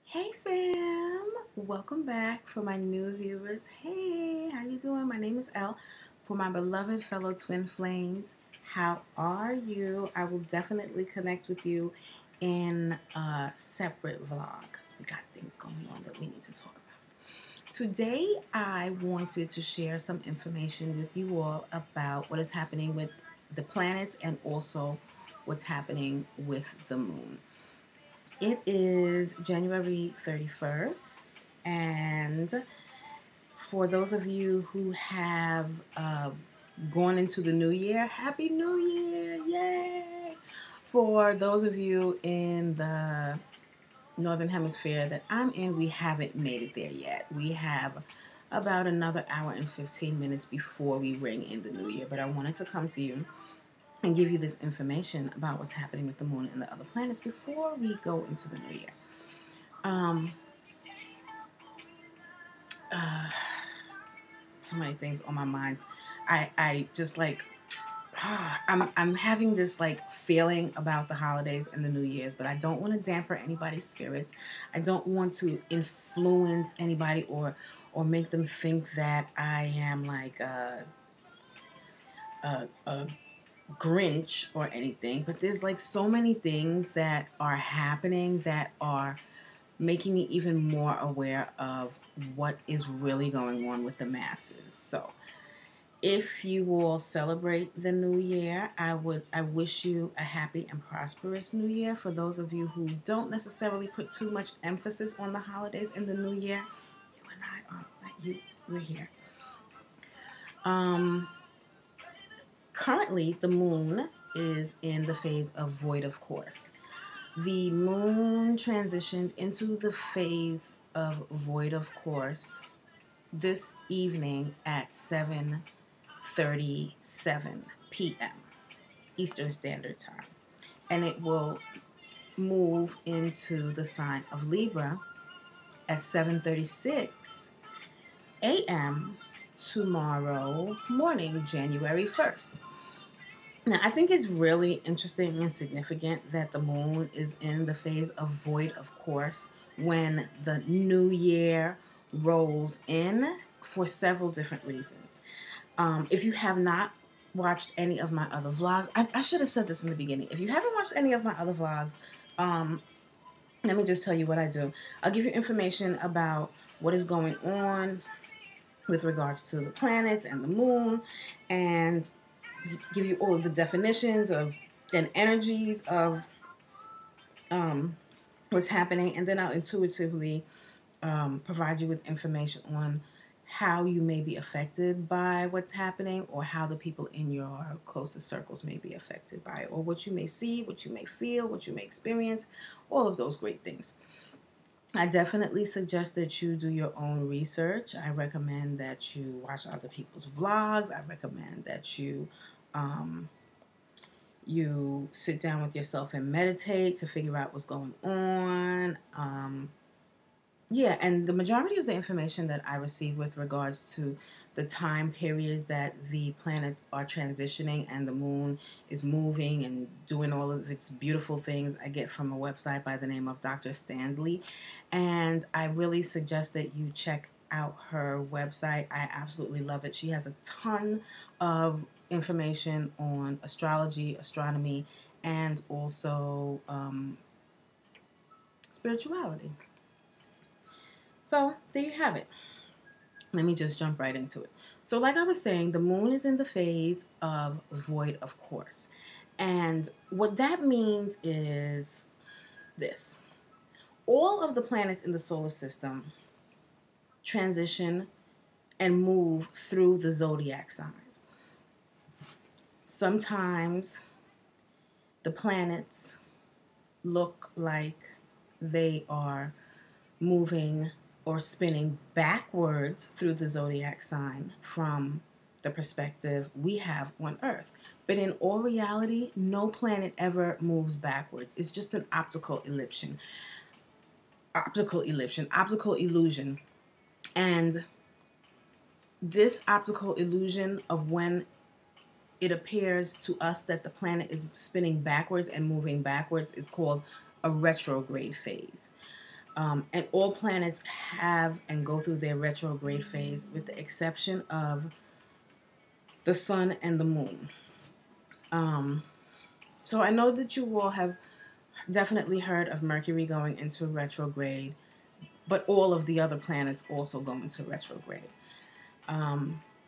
Hey fam, welcome back for my new viewers. Hey, how you doing? My name is Elle. For my beloved fellow twin flames, how are you? I will definitely connect with you in a separate vlog because we got things going on that we need to talk about. Today I wanted to share some information with you all about what is happening with the planets and also what's happening with the moon. It is January 31st, and for those of you who have gone into the new year, Happy New Year! Yay! For those of you in the Northern Hemisphere that I'm in, we haven't made it there yet. We have about another hour and 15 minutes before we ring in the new year, but I wanted to come to you and give you this information about what's happening with the moon and the other planets before we go into the new year. Um, uh, so many things on my mind. I just like I'm having this like feeling about the holidays and the New Year's, but I don't want to damper anybody's spirits. I don't want to influence anybody or make them think that I am like a Grinch or anything. But there's like so many things that are happening that are making me even more aware of what is really going on with the masses. So, if you will celebrate the new year, I wish you a happy and prosperous new year. For those of you who don't necessarily put too much emphasis on the holidays in the new year, you and I are we're here. Um, Currently, the moon is in the phase of void of course. The moon transitioned into the phase of void of course this evening at 7:37 p.m. Eastern Standard Time. And it will move into the sign of Libra at 7:36 a.m. tomorrow morning, January 1st. Now, I think it's really interesting and significant that the moon is in the phase of void of course when the new year rolls in for several different reasons. If you have not watched any of my other vlogs, I should have said this in the beginning. If you haven't watched any of my other vlogs, let me just tell you what I do. I'll give you information about what is going on with regards to the planets and the moon, and give you all of the definitions of and energies of what's happening, and then I'll intuitively provide you with information on how you may be affected by what's happening, or how the people in your closest circles may be affected by it, or what you may see, what you may feel, what you may experience, all of those great things. I definitely suggest that you do your own research. I recommend that you watch other people's vlogs. I recommend that you sit down with yourself and meditate to figure out what's going on. Yeah, and the majority of the information that I receive with regards to the time periods that the planets are transitioning and the moon is moving and doing all of its beautiful things, I get from a website by the name of Dr. Stanley. And I really suggest that you check out her website. I absolutely love it. She has a ton of information on astrology, astronomy, and also spirituality. So there you have it. Let me just jump right into it. So like I was saying, the moon is in the phase of void of course. And what that means is this. All of the planets in the solar system transition and move through the zodiac signs. Sometimes the planets look like they are moving or spinning backwards through the zodiac sign from the perspective we have on Earth. But in all reality, no planet ever moves backwards. It's just an optical illusion. Optical illusion. And this optical illusion of when it appears to us that the planet is spinning backwards and moving backwards is called a retrograde phase. And all planets have and go through their retrograde phase, with the exception of the sun and the moon. So I know that you all have definitely heard of Mercury going into retrograde, but all of the other planets also go into retrograde,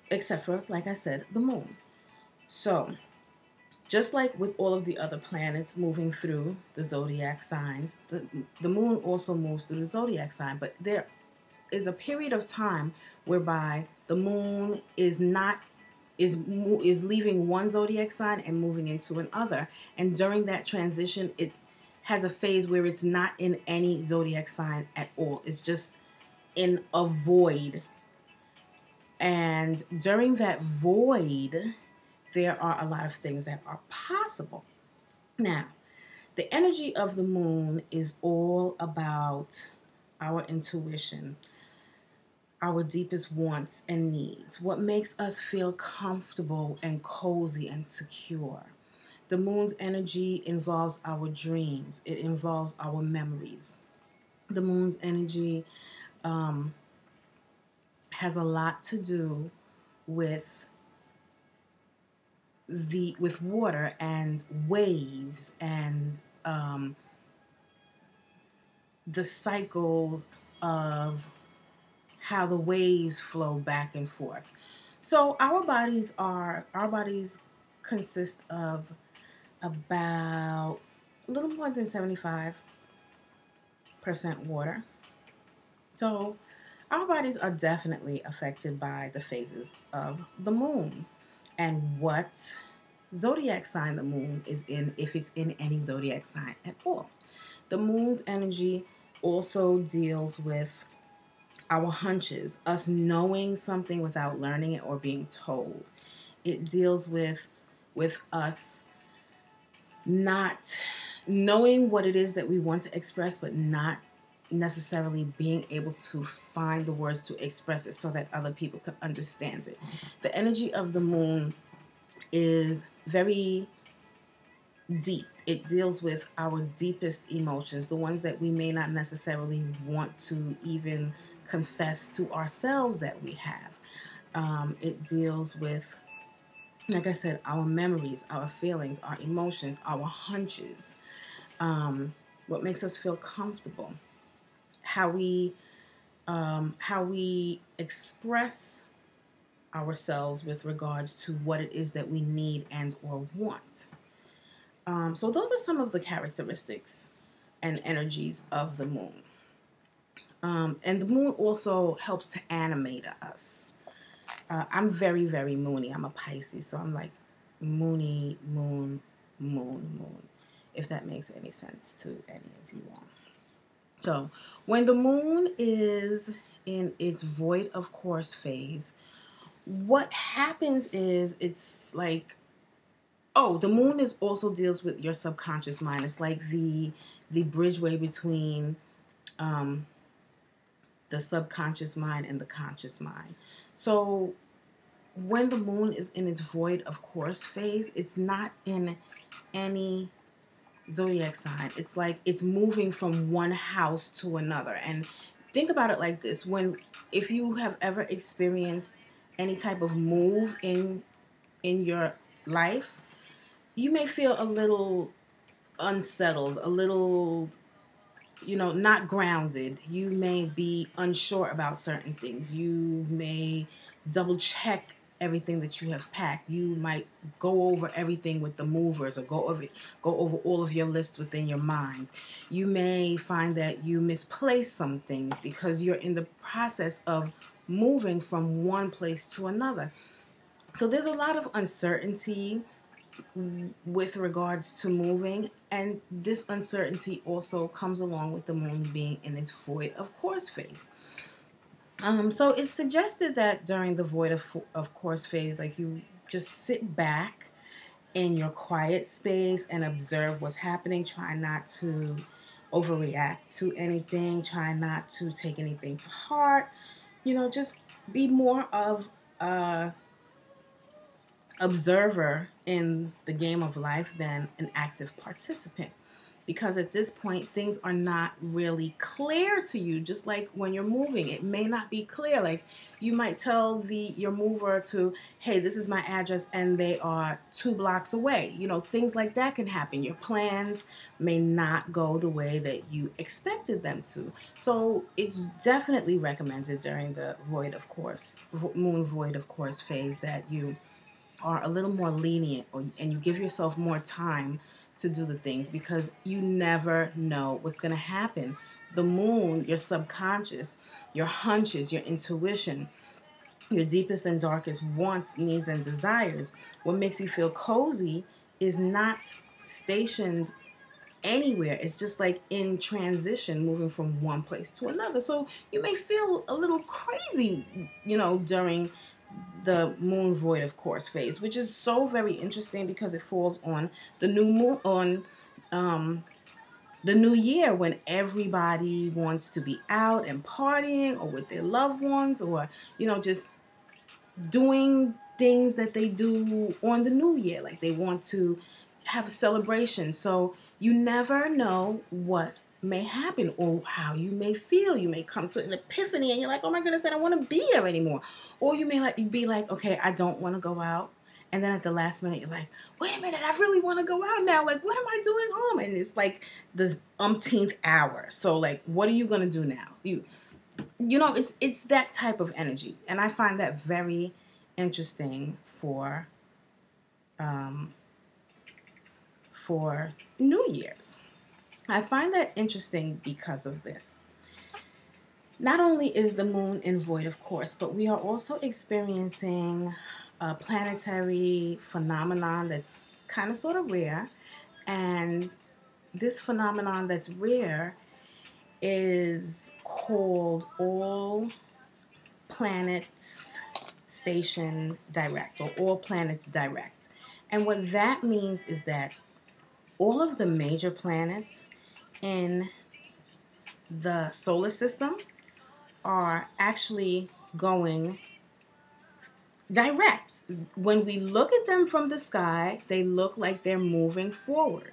except for, like I said, the moon. So just like with all of the other planets moving through the zodiac signs, the moon also moves through the zodiac sign, but there is a period of time whereby the moon is not is leaving one zodiac sign and moving into another, and during that transition it has a phase where it's not in any zodiac sign at all. It's just in a void, and during that void there are a lot of things that are possible. Now, the energy of the moon is all about our intuition, our deepest wants and needs, what makes us feel comfortable and cozy and secure. The moon's energy involves our dreams. It involves our memories. The moon's energy has a lot to do with with water and waves and the cycles of how the waves flow back and forth. So our bodies consist of about a little more than 75% water. So our bodies are definitely affected by the phases of the moon and what zodiac sign the moon is in, if it's in any zodiac sign at all. The moon's energy also deals with our hunches, us knowing something without learning it or being told. It deals with us not knowing what it is that we want to express, but not necessarily being able to find the words to express it so that other people can understand it. The energy of the moon is very deep. It deals with our deepest emotions, the ones that we may not necessarily want to even confess to ourselves that we have. It deals with, like I said, our memories, our feelings, our emotions, our hunches, what makes us feel comfortable, how we express ourselves with regards to what it is that we need and or want. So those are some of the characteristics and energies of the moon. And the moon also helps to animate us. I'm very, very moony. I'm a Pisces, so I'm like moony, moon, moon, moon, if that makes any sense to any of you all. So when the moon is in its void of course phase, what happens is it's like, oh, the moon is also deals with your subconscious mind. It's like the bridgeway between the subconscious mind and the conscious mind. So when the moon is in its void of course phase, it's not in any zodiac sign. It's like it's moving from one house to another. And think about it like this: if you have ever experienced any type of move in your life, you may feel a little unsettled, a little, not grounded. You may be unsure about certain things. You may double check everything that you have packed. You might go over everything with the movers, or go over all of your lists within your mind. You may find that you misplace some things because you're in the process of moving from one place to another. So there's a lot of uncertainty with regards to moving, and this uncertainty also comes along with the moon being in its void of course phase. So it's suggested that during the void of course phase, like, you just sit back in your quiet space and observe what's happening. Try not to overreact to anything. Try not to take anything to heart. Just be more of a observer in the game of life than an active participant, because at this point things are not really clear to you. Just like when you're moving, it may not be clear. Like you might tell your mover to, hey, this is my address, and they are 2 blocks away. You know, things like that can happen. Your plans may not go the way that you expected them to. So it's definitely recommended during the moon void of course phase that you are a little more lenient, and you give yourself more time to do the things, because you never know what's going to happen. The moon, your subconscious, your hunches, your intuition, your deepest and darkest wants, needs, and desires, what makes you feel cozy, is not stationed anywhere. It's just like in transition, moving from one place to another. So you may feel a little crazy, during the moon void of course phase, which is so very interesting because it falls on the new moon, on the new year, when everybody wants to be out and partying or with their loved ones, or just doing things that they do on the new year. Like they want to have a celebration. So you never know what may happen or how you may feel. You may come to an epiphany and you're like, oh my goodness, I don't want to be here anymore. Or you may be like, okay, I don't want to go out. And then at the last minute, you're like, wait a minute, I really want to go out now. Like, what am I doing home? And it's like the umpteenth hour. So like, what are you going to do now? It's that type of energy. And I find that very interesting for New Year's. I find that interesting because of this. Not only is the moon in void, of course, but we are also experiencing a planetary phenomenon that's kind of sort of rare. And this phenomenon that's rare is called all planets station direct, or all planets direct. And what that means is that all of the major planets in the solar system are actually going direct. When we look at them from the sky, they look like they're moving forward.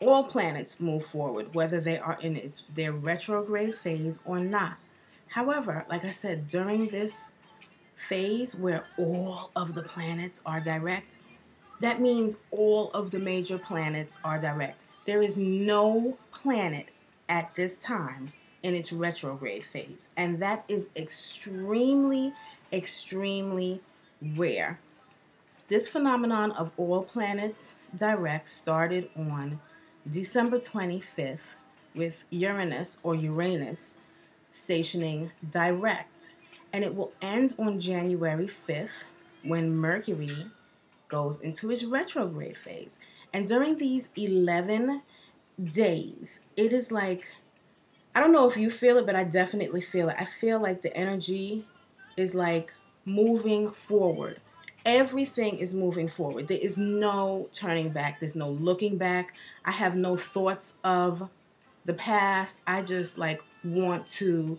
All planets move forward, whether they are in their retrograde phase or not. However, like I said, during this phase where all of the planets are direct, that means all of the major planets are direct. There is no planet at this time in its retrograde phase, and that is extremely, extremely rare. This phenomenon of all planets direct started on December 25th with Uranus stationing direct, and it will end on January 5th when Mercury goes into its retrograde phase. And during these 11 days, it is like, I don't know if you feel it, but I definitely feel it. I feel like the energy is like moving forward. Everything is moving forward. There is no turning back. There's no looking back. I have no thoughts of the past. I just like want to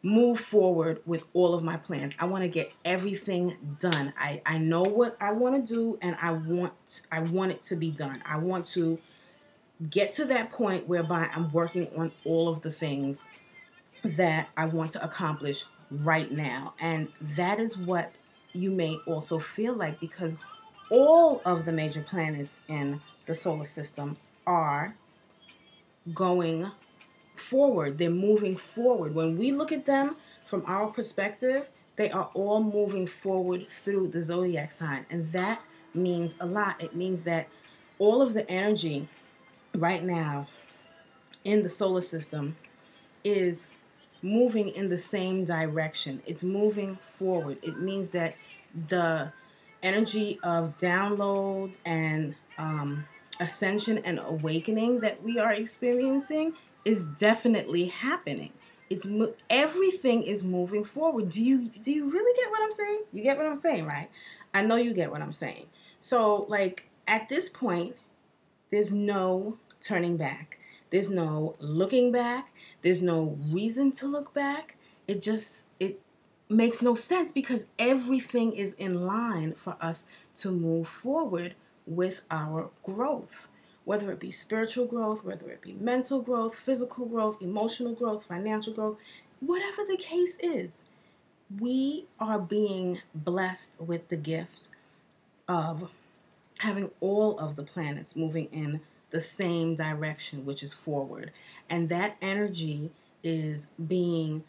move forward with all of my plans. I want to get everything done. I know what I want to do, and I want it to be done. I want to get to that point whereby I'm working on all of the things that I want to accomplish right now. And that is what you may also feel like, because all of the major planets in the solar system are going forward. They're moving forward. When we look at them from our perspective, they are all moving forward through the zodiac sign. And that means a lot. It means that all of the energy right now in the solar system is moving in the same direction. It's moving forward. It means that the energy of download and ascension and awakening that we are experiencing is definitely happening. Everything is moving forward. Do you really get what I'm saying? You get what I'm saying, right? I know you get what I'm saying. So, like, at this point, there's no turning back. There's no looking back. There's no reason to look back. It makes no sense, because everything is in line for us to move forward with our growth, whether it be spiritual growth, whether it be mental growth, physical growth, emotional growth, financial growth, whatever the case is, we are being blessed with the gift of having all of the planets moving in the same direction, which is forward. And that energy is being,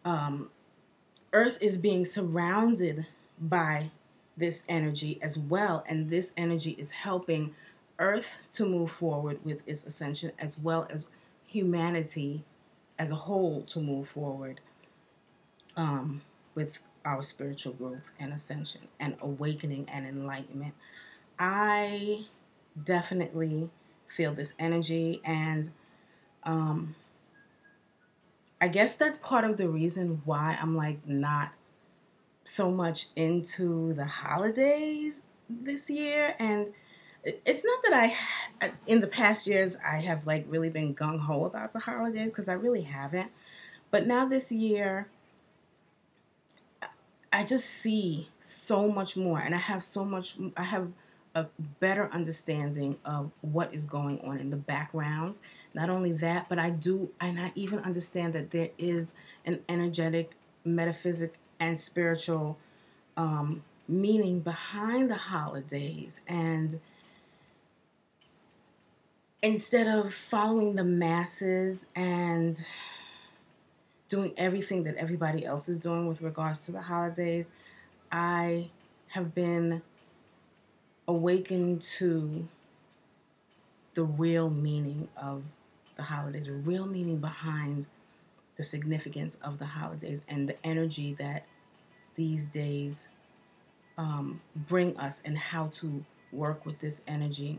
Earth is being surrounded by this energy as well. And this energy is helping Earth to move forward with its ascension, as well as humanity as a whole to move forward with our spiritual growth and ascension and awakening and enlightenment. I definitely feel this energy, and I guess that's part of the reason why I'm like not so much into the holidays this year. And it's not that in the past years, I have like really been gung-ho about the holidays, because I really haven't. But now this year, I just see so much more, and I have a better understanding of what is going on in the background. Not only that, but I even understand that there is an energetic, metaphysic, and spiritual meaning behind the holidays. And instead of following the masses and doing everything that everybody else is doing with regards to the holidays, I have been awakened to the real meaning of the holidays, the real meaning behind the significance of the holidays, and the energy that these days bring us, and how to work with this energy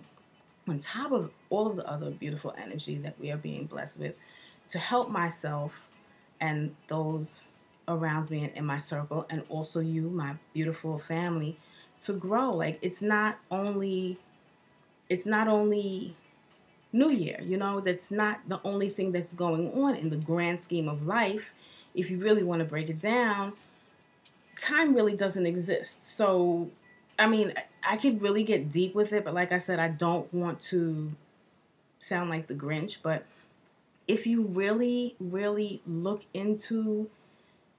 on top of all of the other beautiful energy that we are being blessed with, to help myself and those around me and in my circle, and also you, my beautiful family, to grow. Like, it's not only New Year, that's not the only thing that's going on in the grand scheme of life. If you really want to break it down, time really doesn't exist. So, I mean, I could really get deep with it, but like I said, I don't want to sound like the Grinch. But if you really, really look into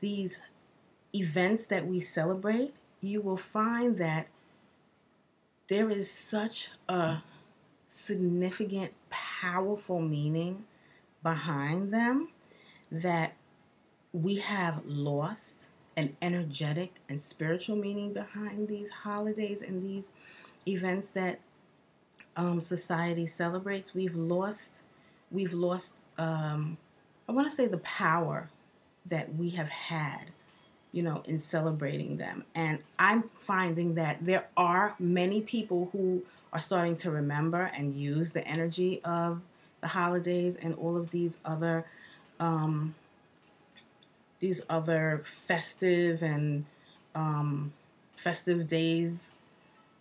these events that we celebrate, you will find that there is such a significant, powerful meaning behind them that we have lost an energetic and spiritual meaning behind these holidays and these events that society celebrates. I want to say, the power that we have had, in celebrating them. And I'm finding that there are many people who are starting to remember and use the energy of the holidays and all of these other festive and festive days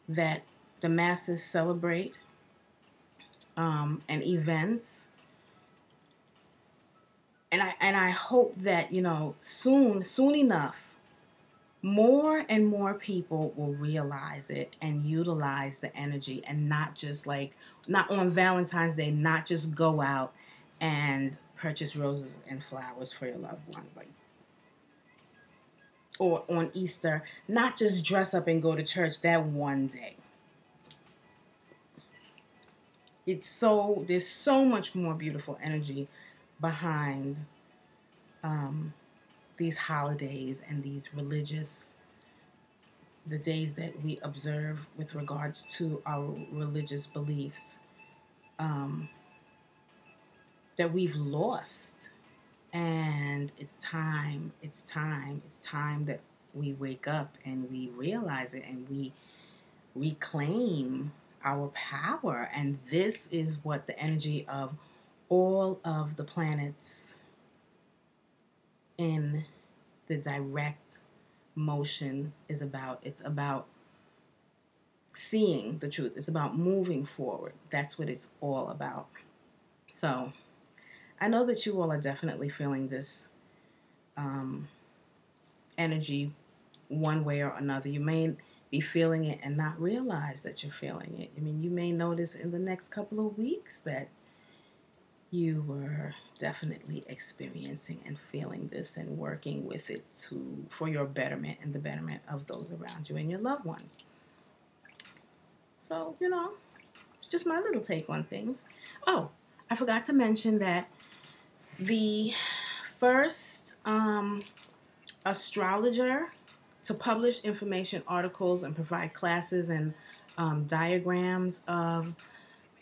that the masses celebrate, and events. And I hope that, soon enough, more and more people will realize it and utilize the energy, and not on Valentine's Day, not just go out and purchase roses and flowers for your loved one, or on Easter, not just dress up and go to church that one day. There's so much more beautiful energy behind these holidays and the days that we observe with regards to our religious beliefs, that we've lost. And it's time that we wake up and we realize it, and we reclaim our power. And this is what the energy of all of the planets in the direct motion is about. It's about seeing the truth. It's about moving forward. That's what it's all about. So I know that you all are definitely feeling this energy one way or another. You may be feeling it and not realize that you're feeling it. I mean, you may notice in the next couple of weeks that you were definitely experiencing and feeling this and working with it for your betterment and the betterment of those around you and your loved ones. So, it's just my little take on things. Oh, I forgot to mention that the first astrologer to publish information articles and provide classes and diagrams of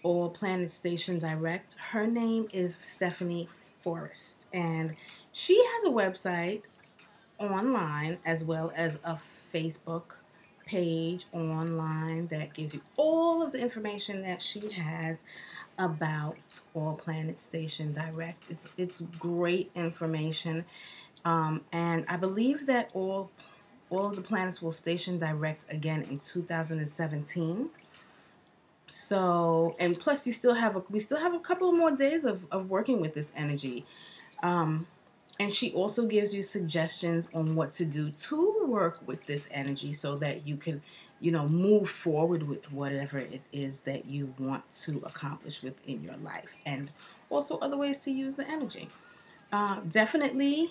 All Planet Station Direct, her name is Stephanie Forrest, and she has a website online as well as a Facebook page online that gives you all of the information that she has about All Planet Station Direct. It's great information, and I believe that all of the planets will station direct again in 2017. So, and plus we still have a couple more days of working with this energy. And she also gives you suggestions on what to do to work with this energy so that you can, move forward with whatever it is that you want to accomplish within your life, and also other ways to use the energy. Definitely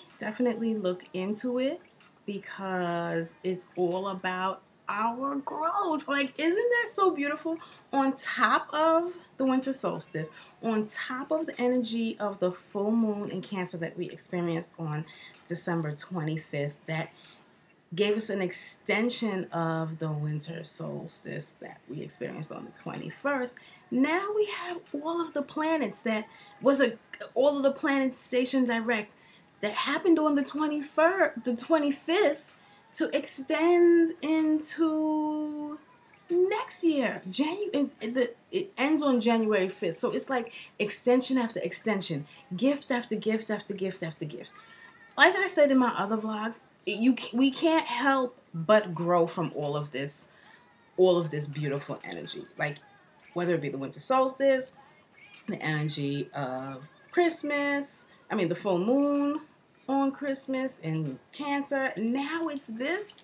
look into it because it's all about our growth. Like, isn't that so beautiful? On top of the winter solstice, on top of the energy of the full moon in Cancer that we experienced on December 25th, that gave us an extension of the winter solstice that we experienced on the 21st. Now we have all of the planets all of the planets stationed direct that happened on the 21st, the 25th, to extend into next year. It ends on January 5th. So it's like extension after extension, gift after gift after gift after gift. Like I said in my other vlogs, we can't help but grow from all of this beautiful energy. Like, whether it be the winter solstice, the energy of Christmas, the full moon on Christmas in Cancer. Now it's this.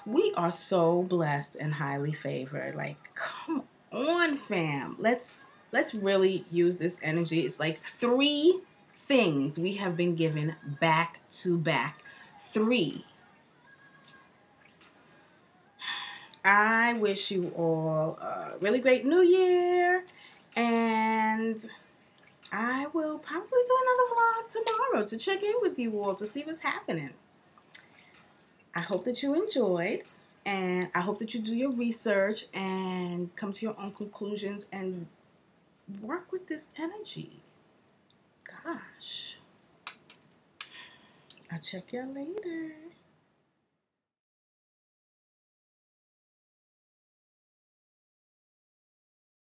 We are so blessed and highly favored. Like, come on, fam. Let's really use this energy. It's like 3 things we have been given back to back. 3. I wish you all a really great New Year, and I will probably do another vlog tomorrow to check in with you all to see what's happening. I hope that you enjoyed, and I hope that you do your research and come to your own conclusions and work with this energy. Gosh. I'll check y'all later.